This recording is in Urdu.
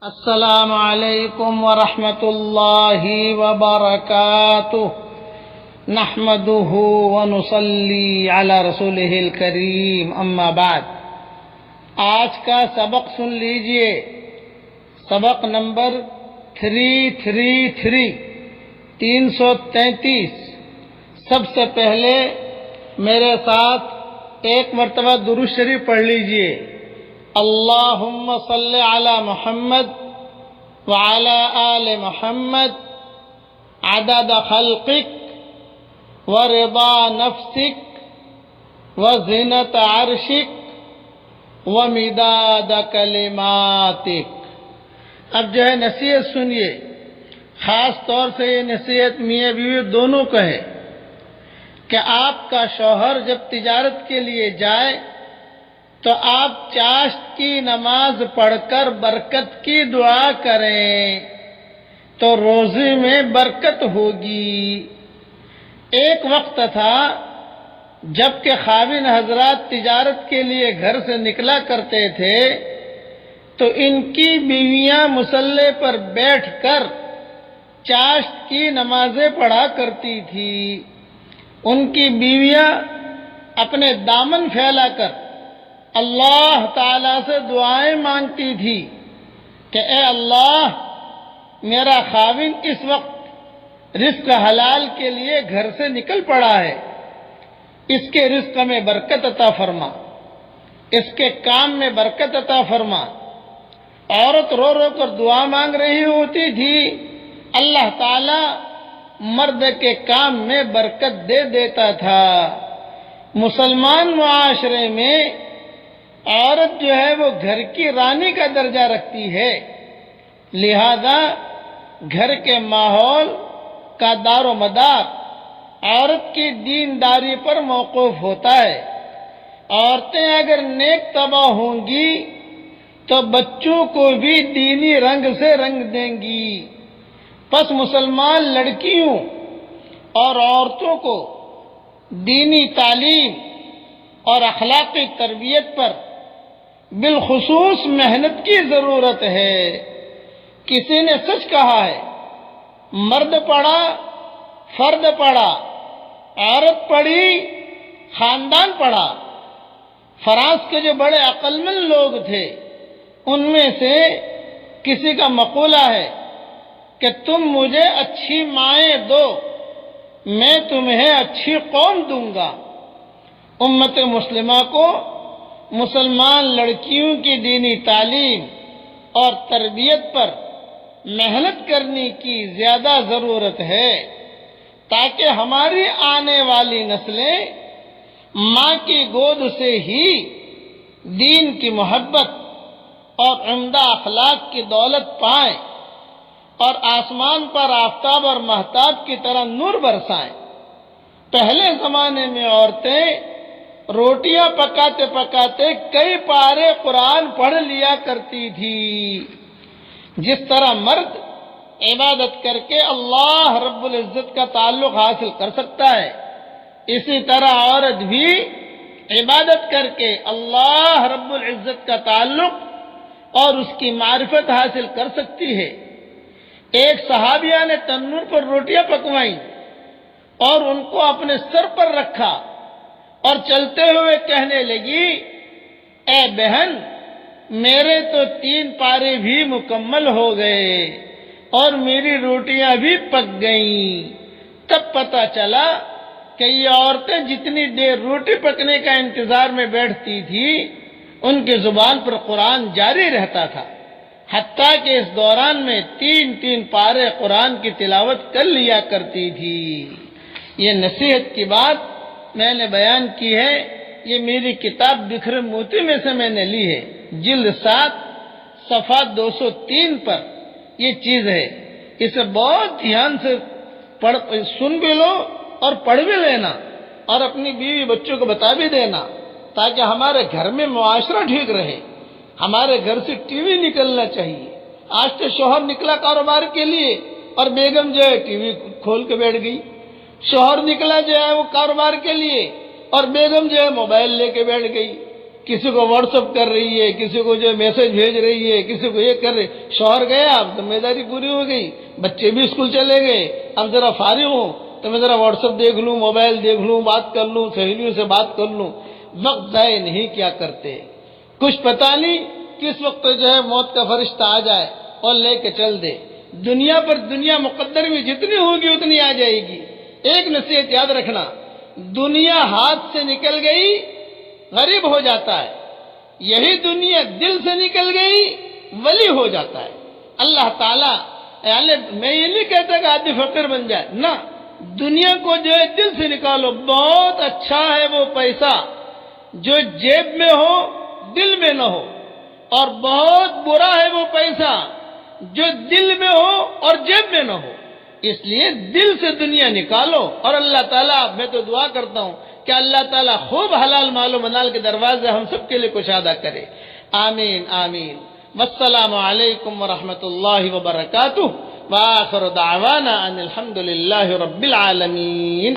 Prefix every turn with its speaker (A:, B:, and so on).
A: السلام علیکم ورحمۃ اللہ وبرکاتہ نحمده ونصلی علی رسولہ الکریم اما بعد۔ آج کا سبق سن لیجئے، سبق نمبر 333 سب سے پہلے میرے ساتھ ایک مرتبہ درود شریف پڑھ لیجئے۔ اللہم صلی علی محمد وعلی آل محمد عدد خلقک ورضا نفسک وزنت عرشک ومداد کلماتک۔ اب جو ہے نصیحت سنیے، خاص طور سے یہ نصیحت میاں بیوی دونوں کو ہے کہ آپ کا شوہر جب تجارت کے لیے جائے تو آپ چاشت کی نماز پڑھ کر برکت کی دعا کریں تو روزی میں برکت ہوگی۔ ایک وقت تھا جب کہ خاوند حضرات تجارت کے لیے گھر سے نکلا کرتے تھے تو ان کی بیویاں مصلی پر بیٹھ کر چاشت کی نمازیں پڑھا کرتی تھی۔ ان کی بیویاں اپنے دامن پھیلا کر اللہ تعالیٰ سے دعائیں مانگتی تھی کہ اے اللہ، میرا خاوند اس وقت رزق حلال کے لیے گھر سے نکل پڑا ہے، اس کے رزق میں برکت عطا فرما، اس کے کام میں برکت عطا فرما۔ عورت رو رو کر دعا مانگ رہی ہوتی تھی، اللہ تعالیٰ مرد کے کام میں برکت دے دیتا تھا۔ مسلمان معاشرے میں عورت جو ہے وہ گھر کی رانی کا درجہ رکھتی ہے، لہذا گھر کے ماحول کا دار و مدار عورت کی دینداری پر موقوف ہوتا ہے۔ عورتیں اگر نیک طبع ہوں گی تو بچوں کو بھی دینی رنگ سے رنگ دیں گی۔ پس مسلمان لڑکیوں اور عورتوں کو دینی تعلیم اور اخلاقی تربیت پر بالخصوص محنت کی ضرورت ہے۔ کسی نے سچ کہا ہے، مرد پڑھا فرد پڑھا، عورت پڑھی خاندان پڑھا۔ فرانس کے جو بڑے عقل مند لوگ تھے ان میں سے کسی کا مقولہ ہے کہ تم مجھے اچھی مائیں دو، میں تمہیں اچھی قوم دوں گا۔ امت مسلمہ کو مسلمان لڑکیوں کی دینی تعلیم اور تربیت پر محنت کرنے کی زیادہ ضرورت ہے تاکہ ہماری آنے والی نسلیں ماں کی گود سے ہی دین کی محبت اور عمدہ اخلاق کی دولت پائیں اور آسمان پر آفتاب اور مہتاب کی طرح نور برسائیں۔ پہلے زمانے میں عورتیں روٹیاں پکاتے پکاتے کئی پارے قرآن پڑھ لیا کرتی تھی۔ جس طرح مرد عبادت کر کے اللہ رب العزت کا تعلق حاصل کر سکتا ہے، اسی طرح عورت بھی عبادت کر کے اللہ رب العزت کا تعلق اور اس کی معرفت حاصل کر سکتی ہے۔ ایک صحابیہ نے تنور پر روٹیاں پکوائیں اور ان کو اپنے سر پر رکھا اور چلتے ہوئے کہنے لگی، اے بہن، میرے تو 3 پارے بھی مکمل ہو گئے اور میری روٹیاں بھی پک گئیں۔ تب پتہ چلا کہ یہ عورتیں جتنی دیر روٹی پکنے کا انتظار میں بیٹھتی تھی ان کی زبان پر قرآن جاری رہتا تھا، حتیٰ کہ اس دوران میں 3 پارے قرآن کی تلاوت کر لیا کرتی تھی۔ یہ نصیحت کی بات میں نے بیان کی ہے، یہ میری کتاب بکھرے موتی میں سے میں نے لی ہے، جلد 7 صفحہ 203 پر یہ چیز ہے۔ اسے بہت دھیان سے سن بھی لو اور پڑھ بھی لینا اور اپنی بیوی بچوں کو بتا بھی دینا تاکہ ہمارے گھر میں معاشرہ ٹھیک رہے۔ ہمارے گھر سے ٹی وی نکلنا چاہیے۔ آج تو شوہر نکلا کاروبار کے لیے اور بیگم جو ہے ٹی وی کھول کے بیٹھ گئی، شوہر نکلا جو ہے وہ کاروبار کے لیے اور بیگم جو ہے موبائل لے کے بیٹھ گئی۔ کسی کو واٹس ایپ کر رہی ہے، کسی کو جو میسج بھیج رہی ہے، کسی کو یہ کر رہی، شوہر گیا اب ذمہ داری پوری ہو گئی، بچے بھی اسکول چلے گئے، اب ذرا فارغ ہوں تو میں ذرا واٹس ایپ دیکھ لوں، موبائل دیکھ لوں، بات کر لوں، سہیلیوں سے بات کر لوں، وقت ضائع نہیں کیا کرتے۔ کچھ پتہ نہیں کس وقت جو ہے موت کا فرشتہ آ جائے اور لے کے چل دے۔ دنیا پر دنیا مقدر میں جتنی ہوگی اتنی آ جائے گی۔ ایک نصیحت یاد رکھنا، دنیا ہاتھ سے نکل گئی غریب ہو جاتا ہے، یہی دنیا دل سے نکل گئی ولی ہو جاتا ہے۔ اللہ تعالیٰ میں یہ نہیں کہتا کہ آدمی فقیر بن جائے، نہ، دنیا کو جو ہے دل سے نکالو۔ بہت اچھا ہے وہ پیسہ جو جیب میں ہو دل میں نہ ہو، اور بہت برا ہے وہ پیسہ جو دل میں ہو اور جیب میں نہ ہو۔ اس لیے دل سے دنیا نکالو، اور اللہ تعالیٰ، میں تو دعا کرتا ہوں کہ اللہ تعالیٰ خوب حلال مال و منال کے دروازے ہم سب کے لیے کشادہ کرے۔ آمین آمین۔ والسلام علیکم ورحمۃ اللہ وبرکاتہ، وآخر دعوانا ان الحمد للہ رب العالمین۔